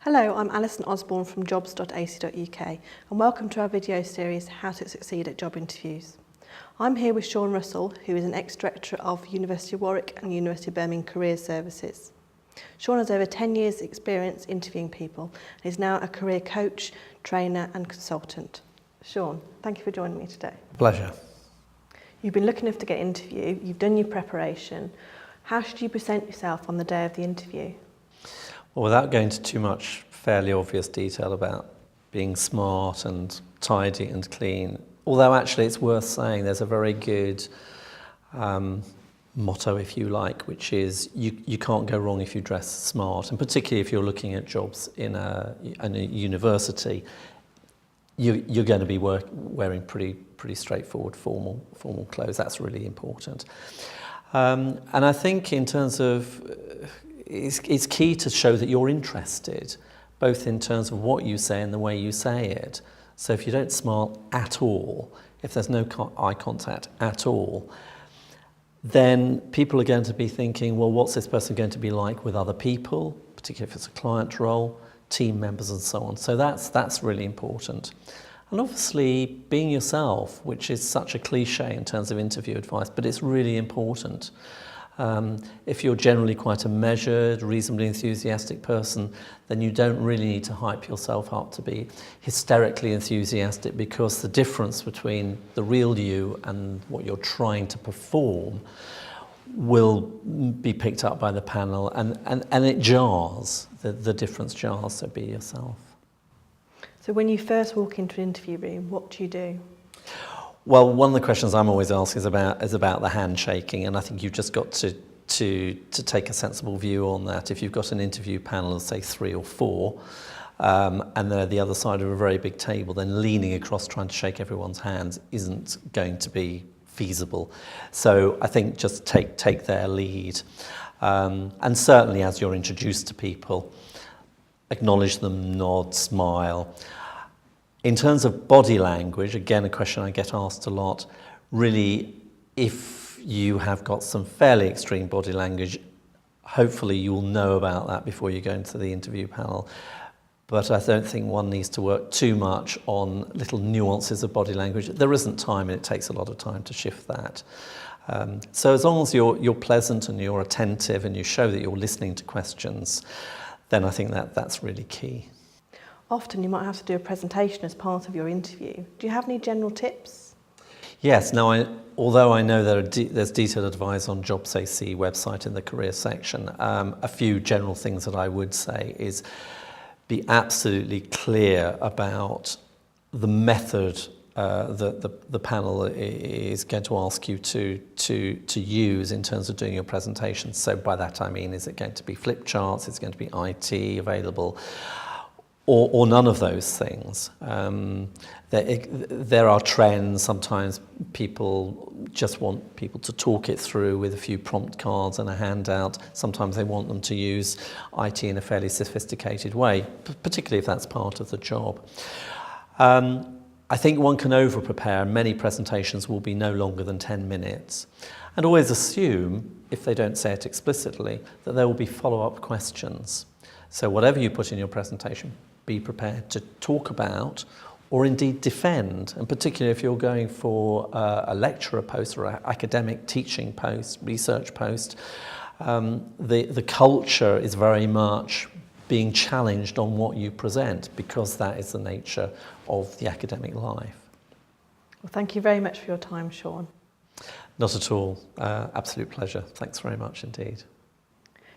Hello, I'm Alison Osborne from jobs.ac.uk and welcome to our video series How to Succeed at Job Interviews. I'm here with Sean Russell, who is an ex-director of University of Warwick and University of Birmingham Career Services. Sean has over 10 years experience interviewing people and is now a career coach, trainer and consultant. Sean, thank you for joining me today. Pleasure. You've been lucky enough to get an interview, you've done your preparation. How should you present yourself on the day of the interview? Well, without going into too much fairly obvious detail about being smart and tidy and clean, although actually it's worth saying there's a very good motto, if you like, which is you can't go wrong if you dress smart, and particularly if you're looking at jobs in a university, you're going to be wearing pretty straightforward formal clothes. That's really important. And I think in terms of it's key to show that you're interested, both in terms of what you say and the way you say it. So if you don't smile at all, if there's no eye contact at all, then people are going to be thinking, well, what's this person going to be like with other people, particularly if it's a client role, team members and so on. So that's really important. And obviously being yourself, which is such a cliche in terms of interview advice, but it's really important. If you're generally quite a measured, reasonably enthusiastic person, then you don't really need to hype yourself up to be hysterically enthusiastic, because the difference between the real you and what you're trying to perform will be picked up by the panel, and it jars, the difference jars, so be yourself. So when you first walk into an interview room, what do you do? Well, one of the questions I'm always asked is about the handshaking, and I think you've just got to take a sensible view on that. If you've got an interview panel of, say, 3 or 4, and they're the other side of a very big table, then leaning across trying to shake everyone's hands isn't going to be feasible. So I think just take their lead. And certainly as you're introduced to people, acknowledge them, nod, smile. In terms of body language, again, a question I get asked a lot, really, if you have got some fairly extreme body language, hopefully you will know about that before you go into the interview panel. But I don't think one needs to work too much on little nuances of body language. There isn't time, and it takes a lot of time to shift that. So as long as you're pleasant and you're attentive and you show that you're listening to questions, then I think that's really key. Often you might have to do a presentation as part of your interview. Do you have any general tips? Yes. Now, although I know there's detailed advice on jobs.ac website in the career section, a few general things that I would say is be absolutely clear about the method that the panel is going to ask you to use in terms of doing your presentation. So by that I mean, is it going to be flip charts? Is it going to be IT available? Or none of those things. There are trends. Sometimes people just want people to talk it through with a few prompt cards and a handout. Sometimes they want them to use IT in a fairly sophisticated way, particularly if that's part of the job. I think one can over-prepare. Many presentations will be no longer than 10 minutes. And always assume, if they don't say it explicitly, that there will be follow-up questions. So whatever you put in your presentation, be prepared to talk about or indeed defend, and particularly if you're going for a lecturer post or an academic teaching post, research post, the culture is very much being challenged on what you present, because that is the nature of the academic life. Well, thank you very much for your time, Sean. Not at all. Absolute pleasure. Thanks very much indeed.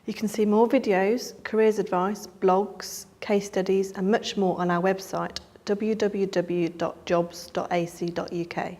You can see more videos, careers advice, blogs, case studies and much more on our website www.jobs.ac.uk.